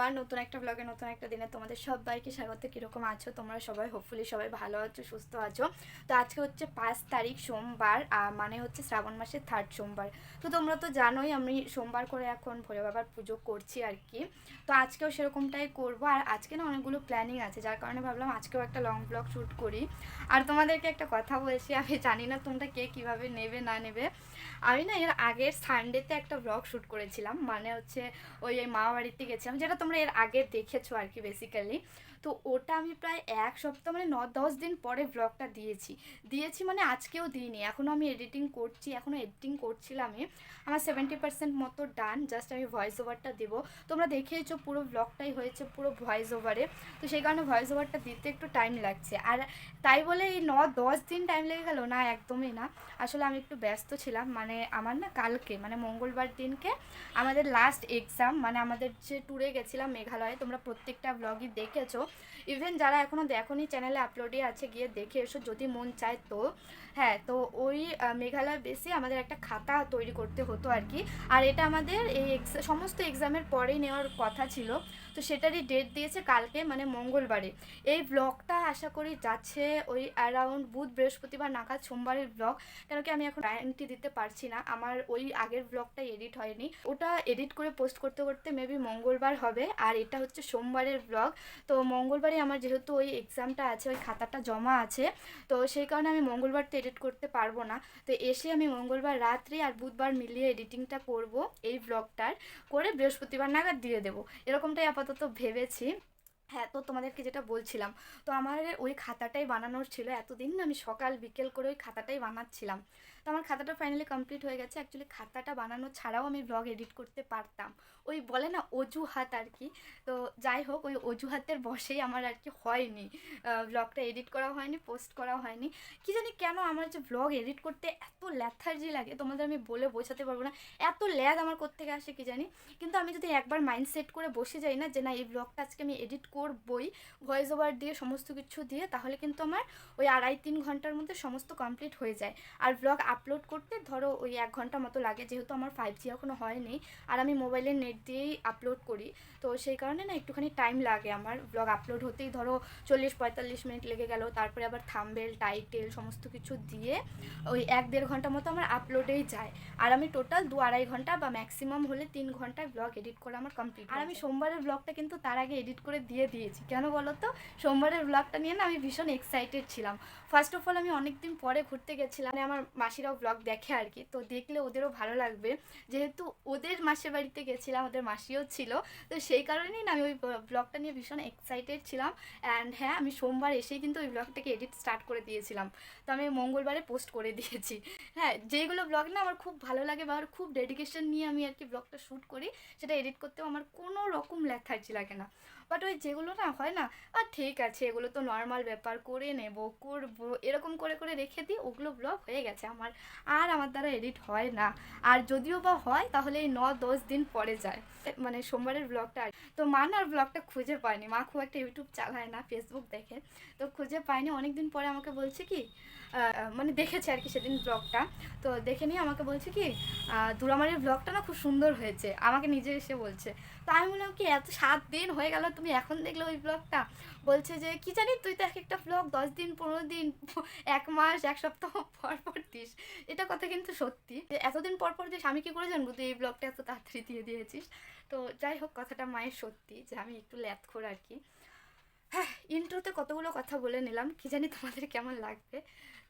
আমার নতুন একটা ব্লগে নতুন একটা দিনে তোমাদের সবাইকে স্বাগত। কীরকম আছো তোমরা সবাই? হোপফুলি সবাই ভালো আছো, সুস্থ আছো। তো আজকে হচ্ছে 5 তারিখ সোমবার, মানে হচ্ছে শ্রাবণ মাসের 3rd সোমবার। তো তোমরা তো জানোই আমি সোমবার করে এখন ভোলে বাবার পুজো করছি আর কি। তো আজকেও সেরকমটাই করবো। আর আজকে না অনেকগুলো প্ল্যানিং আছে, যার কারণে ভাবলাম আজকেও একটা লং ব্লগ শ্যুট করি। আর তোমাদেরকে একটা কথা বলছি, আমি জানি না তোমরা কে কীভাবে নেবে না নেবে। আমি না এর আগের সানডেতে একটা ব্লগ শ্যুট করেছিলাম, মানে হচ্ছে ওই মামা বাড়িতে গেছিলাম, যেটা তোমরা এর আগে দেখেছো আর কি বেসিক্যালি। তো ওটা আমি প্রায় 1 সপ্তাহ মানে 9-10 দিন পরে ব্লগটা দিয়েছি মানে আজকেও দিইনি, এখনও আমি এডিটিং করছি, এখনও এডিটিং করছিলামই। আমার 70% মতো ডান, জাস্ট আমি ভয়েস ওভারটা দেবো। তোমরা দেখেইছো পুরো ব্লগটাই হয়েছে পুরো ভয়েস ওভারে। তো সেই কারণে ভয়েস ওভারটা দিতে একটু টাইম লাগছে। আর তাই বলে এই 9-10 দিন টাইম লেগে গেল না, একদমই না। আসলে আমি একটু ব্যস্ত ছিলাম, মানে আমার না কালকে মানে মঙ্গলবার দিনকে আমাদের লাস্ট এক্সাম, মানে আমাদের যে ট্যুরে গেছিলাম মেঘালয়ে, তোমরা প্রত্যেকটা ব্লগই দেখেছো। ইভেন যারা এখনও দেখোনি চ্যানেলে আপলোডই আছে, গিয়ে দেখে এসো যদি মন চায় তো। হ্যাঁ, তো ওই মেঘালয় বেসে আমাদের একটা খাতা তৈরি করতে হতো আর কি। আর এটা আমাদের এই সমস্ত এক্সামের পরেই নেওয়ার কথা ছিল। তো সেটারই ডেট দিয়েছে কালকে, মানে মঙ্গলবারে। এই ব্লগটা আশা করি যাচ্ছে ওই অ্যারাউন্ড বুধ বৃহস্পতিবার নাগাদ, সোমবারের ব্লগ। কেন কি আমি এখন গ্যারান্টি দিতে পারছি না, আমার ওই আগের ব্লগটা এডিট হয়নি, ওটা এডিট করে পোস্ট করতে করতে মেবি মঙ্গলবার হবে। আর এটা হচ্ছে সোমবারের ব্লগ। তো মঙ্গলবারে আমার যেহেতু ওই এক্সামটা আছে, ওই খাতাটা জমা আছে, তো সেই কারণে আমি মঙ্গলবার তো এডিট করতে পারবো না। তো এসে আমি মঙ্গলবার রাত্রি আর বুধবার মিলিয়ে এডিটিংটা করব এই ব্লগটার, করে বৃহস্পতিবার নাগাদ দিয়ে দেবো, এরকমটাই আপাতত ভেবেছি। হ্যাঁ, তো তোমাদেরকে যেটা বলছিলাম, তো আমার ওই খাতাটাই বানানোর ছিল এতদিন না, আমি সকাল বিকেল করে ওই খাতাটাই বানাচ্ছিলাম। তো আমার খাতাটা ফাইনালি কমপ্লিট হয়ে গেছে। অ্যাকচুয়ালি খাতাটা বানানো ছাড়াও আমি ব্লগ এডিট করতে পারতাম, ওই বলে না অজুহাত আর কি। তো যাই হোক, ওই অজুহাতের বসেই আমার আর কি হয়নি, ব্লগটা এডিট করা হয়নি, পোস্ট করা হয়নি। কি জানি কেন আমার যে ব্লগ এডিট করতে এত ল্যাথার্জি লাগে, তোমাদের আমি বলে বোঝাতে পারবো না, এত ল্যাগ আমার কোত্থেকে আসে কি জানি। কিন্তু আমি যদি একবার মাইন্ড সেট করে বসে যাই না যে না এই ব্লগটা আজকে আমি এডিট করবই, ভয়েস ওভার দিয়ে সমস্ত কিছু দিয়ে, তাহলে কিন্তু আমার ওই 2.5-3 ঘন্টার মধ্যে সমস্ত কমপ্লিট হয়ে যায়। আর ব্লগ আপলোড করতে ধরো ওই 1 ঘন্টা মতো লাগে, যেহেতু আমার 5G এখনও হয়নি, আর আমি মোবাইলের নেট দিয়েই আপলোড করি। তো সেই কারণে না একটুখানি টাইম লাগে আমার ব্লগ আপলোড হতেই, ধরো 40-45 মিনিট লেগে গেল। তারপরে আবার থাম্বনেল টাইটেল সমস্ত কিছু দিয়ে ওই 1-1.5 ঘন্টা মতো আমার আপলোডেই যায়। আর আমি টোটাল 2-2.5 ঘন্টা বা ম্যাক্সিমাম হলে 3 ঘন্টায় ব্লগ এডিট করা আমার কমপ্লিট। আর আমি সোমবারের ব্লগটা কিন্তু তার আগে এডিট করে দিয়েছি। কেন বলো তো? সোমবারের ব্লগটা নিয়ে না আমি ভীষণ এক্সাইটেড ছিলাম। ফার্স্ট অফ অল আমি অনেকদিন পরে ঘুরতে গেছিলাম, মানে আমার মাসিরাও ব্লগ দেখে আর কি, তো দেখলে ওদেরও ভালো লাগবে, যেহেতু ওদের মাসির বাড়িতে গেছিলাম, ওদের মাসিও ছিল। তো সেই কারণেই না আমি ওই ব্লগটা নিয়ে ভীষণ এক্সাইটেড ছিলাম। অ্যান্ড হ্যাঁ, আমি সোমবার এসেই কিন্তু ওই ব্লগটাকে এডিট স্টার্ট করে দিয়েছিলাম। তো আমি মঙ্গলবারে পোস্ট করে দিয়েছি। হ্যাঁ, যেইগুলো ব্লগ না আমার খুব ভালো লাগে বা খুব ডেডিকেশন নিয়ে আমি আর কি ব্লগটা শ্যুট করি, সেটা এডিট করতেও আমার কোনো রকম ল্যাথার্জি লাগে না। বাট ওই যেগুলো না হয় না, আর ঠিক আছে এগুলো তো নর্মাল ব্যাপার, করে নেব করবো এরকম করে করে রেখে দিই, ওগুলো ব্লগ হয়ে গেছে আমার, আর আমার দ্বারা এডিট হয় না। আর যদিও বা হয় তাহলে এই 9-10 দিন পরে যায়, মানে সোমবারের ব্লগটা। তো মা না আর ব্লগটা খুঁজে পায়নি, মা খুব একটা ইউটিউব চালায় না, ফেসবুক দেখে, তো খুঁজে পায়নি। অনেক দিন পরে আমাকে বলছে কি, মানে দেখেছে আর কি সেদিন ব্লগটা, তো দেখে নিয়ে আমাকে বলছে কি, দুরামারির ব্লগটা না খুব সুন্দর হয়েছে, আমাকে নিজে এসে বলছে। তো আমি বললাম কি, এত 7 দিন হয়ে গেল তুমি এখন দেখলে ওই ব্লগটা? বলছে যে কি জানি, তুই তো এক একটা ব্লগ 10 দিন 15 দিন 1 মাস 1 সপ্তাহ পর পর দিস। এটা কথা কিন্তু সত্যি, যে এতদিন পর পর দিস, আমি কি করে জানবো তুই এই ব্লগটা এত তাড়াতাড়ি দিয়ে দিয়েছিস। তো যাই হোক, কথাটা মায়ের সত্যি যে আমি একটু ল্যাথখোর আর কি। হ্যাঁ, ইন্ট্রোতে কতগুলো কথা বলে নিলাম, কি জানি তোমাদের কেমন লাগবে।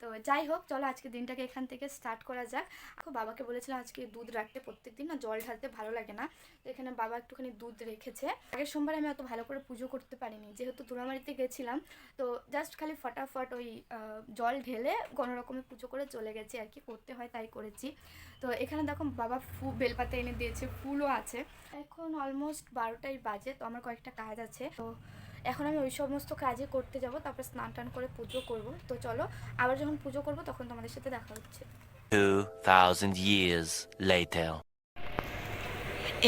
তো যাই হোক, চলো আজকে দিনটাকে এখান থেকে স্টার্ট করা যাক। বাবাকে বলেছিলাম আজকে দুধ রাখতে, প্রত্যেক দিন না জল ঢালতে ভালো লাগে না, তো এখানে বাবা একটুখানি দুধ রেখেছে। আগের সোমবারে আমি অত ভালো করে পুজো করতে পারিনি, যেহেতু দুরামারিতে গেছিলাম। তো জাস্ট খালি ফটাফট ওই জল ঢেলে কোনো রকমের পুজো করে চলে গেছি আর কি, করতে হয় তাই করেছি। তো এখানে দেখো বাবা বেলপাতা এনে দিয়েছে, ফুলও আছে। এখন অলমোস্ট 12টাই বাজে, তো আমার কয়েকটা কাজ আছে, তো এখন আমি ওই সমস্ত কাজই করতে যাব, তারপর স্নান টান করে পুজো করব। তো চলো, আবার যখন পুজো করব তখন তোমাদের সাথে দেখা হচ্ছে। 2000 years later.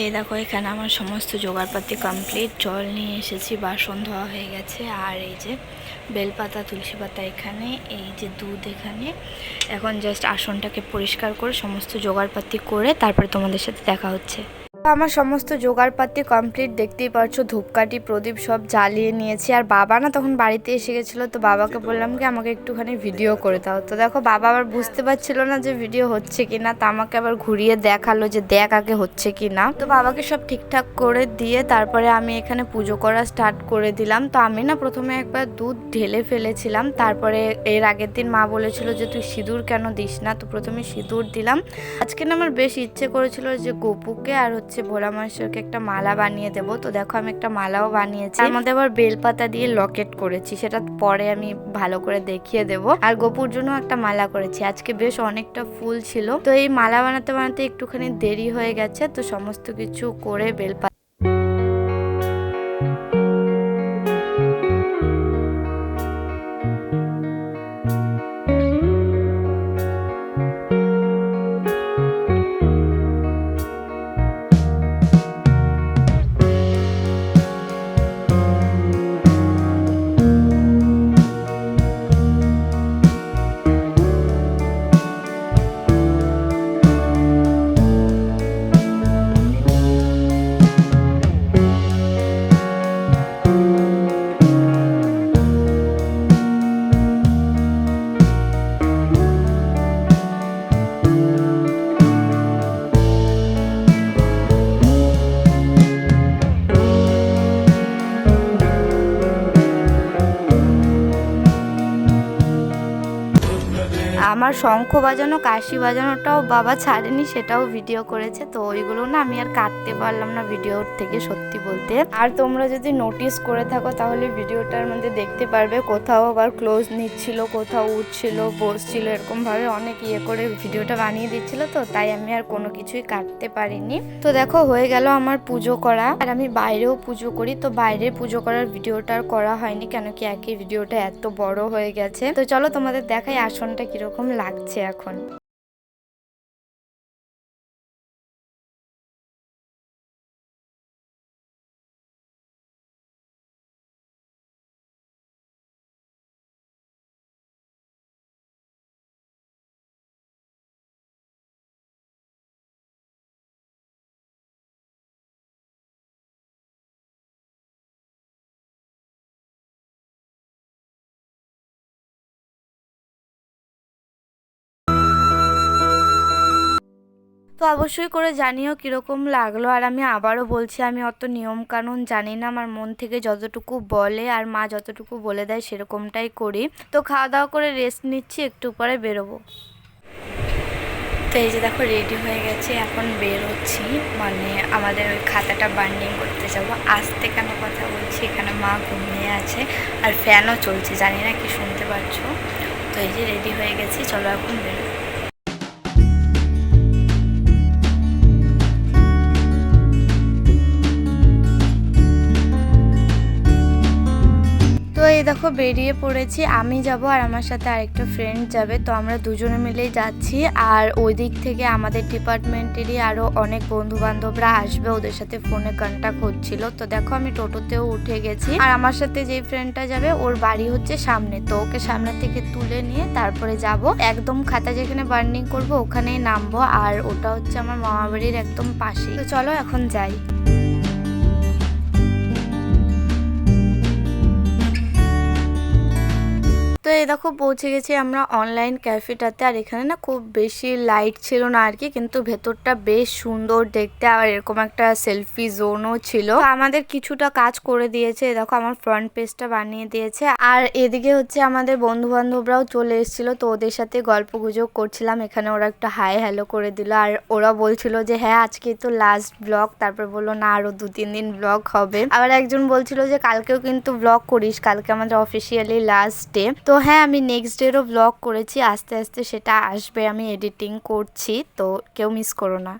এই দেখো, এখানে আমার সমস্ত জোগাড়পাতি কমপ্লিট, জল নিয়ে এসেছি, বাসন ধোয়া হয়ে গেছে, আর এই যে বেলপাতা তুলসী পাতা এখানে, এই যে দুধ এখানে। এখন জাস্ট আসনটাকে পরিষ্কার করে সমস্ত জোগাড়পাতি করে তারপরে তোমাদের সাথে দেখা হচ্ছে। আমার সমস্ত জোগাড়পাতি কমপ্লিট, দেখতেই পারছো ধূপকাঠি প্রদীপ সব জ্বালিয়ে নিয়েছি। আর বাবা না তখন বাড়িতে এসে গেছিলো, তো বাবাকে বললাম কি আমাকে একটুখানি ভিডিও করে দাও। তো দেখো বাবা আবার বুঝতে পারছিল না যে ভিডিও হচ্ছে কি না, তা আমাকে আবার ঘুরিয়ে দেখালো যে দেখ আগে হচ্ছে কি না। তো বাবাকে সব ঠিকঠাক করে দিয়ে তারপরে আমি এখানে পুজো করা স্টার্ট করে দিলাম। তো আমি না প্রথমে একবার দুধ ঢেলে ফেলেছিলাম, তারপরে এর আগের দিন মা বলেছিল যে তুই সিঁদুর কেন দিস না, তো প্রথমে সিঁদুর দিলাম। আজকে না আমার বেশ ইচ্ছে করেছিল যে গপুকে আর ভোলা মহেশ্বরকে একটা মালা বানিয়ে দেবো। তো দেখো আমি একটা মালাও বানিয়েছি, তার মধ্যে আবার বেলপাতা দিয়ে লকেট করেছি, সেটা পরে আমি ভালো করে দেখিয়ে দেব। আর গপুর জন্য একটা মালা করেছি। আজকে বেশ অনেকটা ফুল ছিল, তো এই মালা বানাতে বানাতে একটুখানি দেরি হয়ে গেছে। তো সমস্ত কিছু করে বেলপাতা আমার শঙ্খ বাজানো কাশি বাজানোটাও বাবা ছাড়েনি, সেটাও ভিডিও করেছে। তো ওইগুলো না আমি আর কাটতে পারলাম না ভিডিওর থেকে, সত্যি বলতে। আর তোমরা যদি নোটিস করে থাকো তাহলে ভিডিওটার মধ্যে দেখতে পারবে কোথাও আবার ক্লোজ নিচ্ছিল, কোথাও উঠছিল, বসছিল, এরকম ভাবে অনেক করে ভিডিওটা বানিয়ে দিচ্ছিল। তো তাই আমি আর কোনো কিছুই কাটতে পারিনি। তো দেখো হয়ে গেল আমার পুজো করা। আর আমি বাইরেও পুজো করি, তো বাইরে পুজো করার ভিডিওটা আর করা হয়নি, কেন কি একই ভিডিওটা এত বড় হয়ে গেছে। তো চলো তোমাদের দেখাই আসনটা কিরকম লাগছে এখন। তো অবশ্যই করে জানিও কীরকম লাগলো। আর আমি আবারও বলছি আমি অত নিয়ম কানুন জানি না, আমার মন থেকে যতটুকু বলে আর মা যতটুকু বলে দেয় সেরকমটাই করি। তো খাওয়া দাওয়া করে রেস্ট নিচ্ছি, একটু পরে বেরোবো। তো এই যে দেখো রেডি হয়ে গেছে, এখন বেরোচ্ছি, মানে আমাদের ওই খাতাটা বান্ডিং করতে যাবো। আসতে কেন কথা বলছি, এখানে মা ঘুমিয়ে আছে আর ফ্যানও চলছে, জানি না কি শুনতে পাচ্ছ। তো এই যে রেডি হয়ে গেছি, চলো এখন বেরোবো। তো এই দেখো বেরিয়ে পড়েছি, আমি যাব আর আমার সাথে আরেকটা ফ্রেন্ড যাবে। তো আমরা দুজনে মিলেই যাচ্ছি। আর ওই দিক থেকে আমাদের ডিপার্টমেন্টেরই আরও অনেক বন্ধু বান্ধবরা আসবে, ওদের সাথে ফোনে কন্ট্যাক্ট হচ্ছিল। তো দেখো আমি টোটোতেও উঠে গেছি। আর আমার সাথে যেই ফ্রেন্ডটা যাবে ওর বাড়ি হচ্ছে সামনে, তো ওকে সামনে থেকে তুলে নিয়ে তারপরে যাব একদম খাতা যেখানে বার্নিং করব ওখানেই নামবো। আর ওটা হচ্ছে আমার মামা বাড়ির একদম পাশেই। তো চলো এখন যাই। তো এই দেখো পৌঁছে গেছি আমরা অনলাইন ক্যাফেটাতে। আর এখানে না খুব বেশি লাইট ছিল না আর কি, কিন্তু ভেতরটা বেশ সুন্দর দেখতে। আর এরকম একটা সেলফি জোনও ছিল। তো আমাদের কিছুটা কাজ করে দিয়েছে, দেখো আমার ফ্রন্ট পেজটা বানিয়ে দিয়েছে। আর এদিকে হচ্ছে আমাদের বন্ধু বান্ধবরাও চলে এসেছিল, তো ওদের সাথে গল্প গুজব করছিলাম। এখানে ওরা একটা হাই হ্যালো করে দিল। আর ওরা বলছিল যে হ্যাঁ আজকে তো লাস্ট ব্লগ, তারপর বললো না আরো 2-3 দিন ব্লগ হবে। আবার একজন বলছিল যে কালকেও কিন্তু ব্লগ করিস, কালকে আমাদের অফিসিয়ালি লাস্ট ডে। তো হ্যাঁ আমি নেক্সট ডেরও ব্লগ করেছি, আস্তে আস্তে সেটা আসবে, আমি এডিটিং করছি, তো কেউ মিস করো না।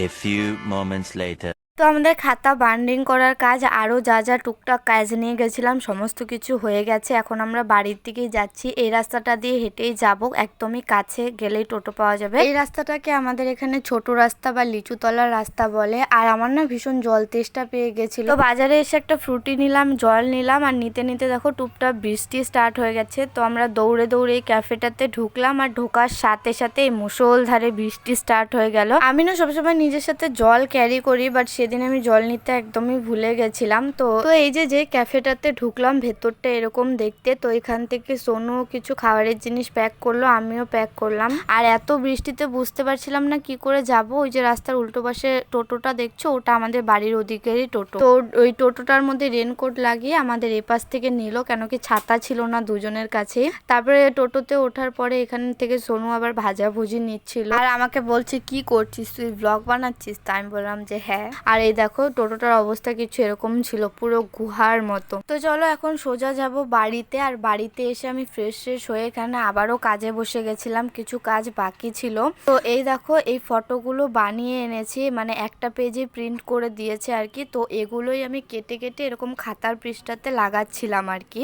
A few moments later. তো আমাদের খাতা বান্ডিং করার কাজ আরও যা যা টুকটাক কাজ নিয়ে গেছিলাম সমস্ত কিছু হয়ে গেছে। এখন আমরা বাড়ির দিকেই যাচ্ছি। এই রাস্তাটা দিয়ে হেঁটেই যাব, একদমই কাছে গেলেই টোটো পাওয়া যাবে। এই রাস্তাটাকে আমাদের এখানে ছোট রাস্তা বা লিচুতলার রাস্তা বলে। আর আমার না ভীষণ জল তেষ্টা পেয়ে গেছিল, তো বাজারে এসে একটা ফ্রুটি নিলাম, জল নিলাম, আর নিতে নিতে দেখো টুপটাপ বৃষ্টি স্টার্ট হয়ে গেছে। তো আমরা দৌড়ে দৌড়ে এই ক্যাফেটাতে ঢুকলাম, আর ঢোকার সাথে সাথে এই মুষলধারে বৃষ্টি স্টার্ট হয়ে গেল। আমি না সবসময় নিজের সাথে জল ক্যারি করি, বাট সেদিন আমি জল নিতে একদমই ভুলে গেছিলাম। তো এই যে ক্যাফেটাতে ঢুকলাম, ভেতরটা এরকম দেখতে। তো এখান থেকে সোনু কিছু খাবারের জিনিস প্যাক করলো, আমিও প্যাক করলাম। আর এত বৃষ্টিতে বুঝতে পারছিলাম না কি করে যাব। ওই যে রাস্তার উল্টো পাশে টোটোটা দেখছো, ওটা আমাদের বাড়ির ওদিকেরই টোটো। তো ওই টোটোটার মধ্যে রেনকোট লাগিয়ে আমাদের এপাশ থেকে নিল, কেন কি ছাতা ছিল না দুজনের কাছে। তারপরে টোটোতে ওঠার পরে এখান থেকে সোনু আবার ভাজাভুজি নিচ্ছিল, আর আমাকে বলছে কি করছিস তুই, ব্লগ বানাচ্ছিস? তা আমি বললাম যে হ্যাঁ। আর এই দেখো টোটোটার অবস্থা কিছু এরকম ছিল, পুরো গুহার মতো। তো চলো এখন সোজা যাব বাড়িতে। আর বাড়িতে এসে আমি ফ্রেশ হয়ে এখানে আবারও কাজে বসে গেছিলাম, কিছু কাজ বাকি ছিল। তো এই দেখো এই ফটোগুলো বানিয়ে এনেছি, মানে একটা পেজে প্রিন্ট করে দিয়েছে আর কি। তো এগুলোই আমি কেটে কেটে এরকম খাতার পৃষ্ঠাতে লাগাচ্ছিলাম আর কি।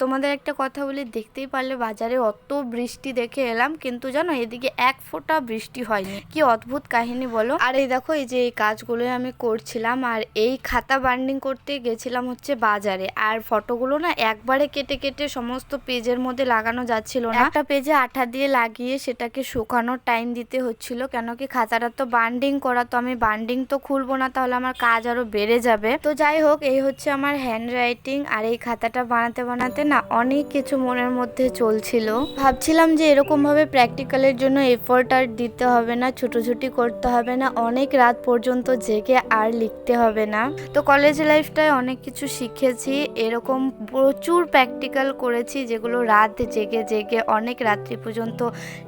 তোমাদের একটা কথা বলি, দেখতেই পারলে বাজারে অত বৃষ্টি দেখে এলাম, কিন্তু জানো এদিকে এক ফোঁটা বৃষ্টি হয়নি। কি অদ্ভুত কাহিনী বলো। আর এই দেখো এই যে এই কাজগুলোই আমি করছিলাম, আর এই খাতা বান্ডিং করতে গেছিলাম হচ্ছে বাজারে। আর ফটোগুলো না একবারে কেটে কেটে সমস্ত পেজের মধ্যে লাগানো যাচ্ছিল না, একটা পেজে আঠা দিয়ে লাগিয়ে সেটাকে শুকানোর টাইম দিতে হচ্ছিল, কেন কি খাতাটা তো বান্ডিং করা। তো আমি বান্ডিং তো খুলবো না, তাহলে আমার কাজ আরো বেড়ে যাবে। তো যাই হোক, এই হচ্ছে আমার হ্যান্ড রাইটিং। আর এই খাতাটা বানাতে বানাতে না অনেক কিছু মনের মধ্যে চলছিল। ভাবছিলাম যে এরকম ভাবে প্র্যাকটিক্যালের জন্য এফোর্ট আর দিতে হবে না, ছুটোছুটি করতে হবে না, অনেক রাত পর্যন্ত জেগে আর লিখতে হবে না। তো কলেজ লাইফটায় অনেক কিছু শিখেছি, এরকম প্রচুর প্র্যাকটিক্যাল করেছি যেগুলো রাত জেগে জেগে অনেক রাত্রি পর্যন্ত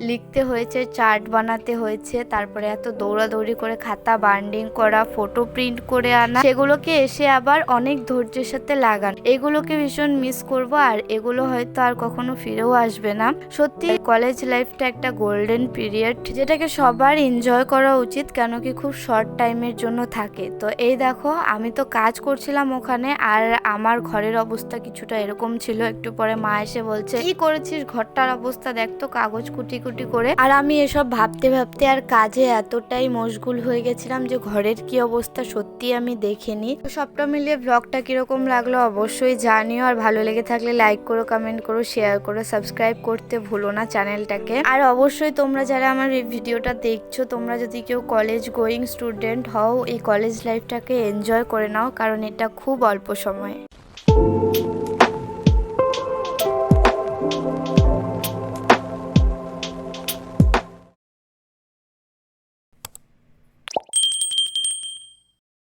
লিখতে হয়েছে, চার্ট বানাতে হয়েছে, তারপরে এত দৌড়াদৌড়ি করে খাতা বান্ডিং করা, ফটো প্রিন্ট করে আনা, সেগুলোকে এসে আবার অনেক ধৈর্যের সাথে লাগান। এগুলোকে ভীষণ মিস করব, আর এগুলো হয়তো আর কখনো ফিরেও আসবে না। সত্যি কলেজ লাইফটা একটা গোল্ডেন পিরিয়ড, যেটাকে সবার এনজয় করা উচিত, কেন কি খুব শর্ট টাইমের জন্য থাকে। তো এই দেখো আমি তো কাজ করছিলাম ওখানে, আর আমার ঘরের অবস্থা কিছুটা এরকম ছিল। একটু পরে মা এসে বলছে কি করেছিস, ঘরটার অবস্থা দেখ তো, কাগজ কুটি কুটি করে। আর আমি এসব ভাবতে ভাবতে আর কাজে এতটাই মশগুল হয়ে গেছিলাম যে ঘরের কি অবস্থা সত্যি আমি দেখিনি। তো সবটা মিলিয়ে ব্লগটা কিরকম লাগলো অবশ্যই জানিও, আর ভালো লেগে থাকলে লাইক করো, কমেন্ট করো, শেয়ার করো, সাবস্ক্রাইব করতে ভুলো না চ্যানেলটাকে। আর অবশ্যই তোমরা যারা আমার এই ভিডিওটা দেখছো, তোমরা যদি কেউ কলেজ গোয়িং স্টুডেন্ট হও, এই কলেজ লাইফটাকে এনজয় করে নাও, কারণ এটা খুব অল্প সময়।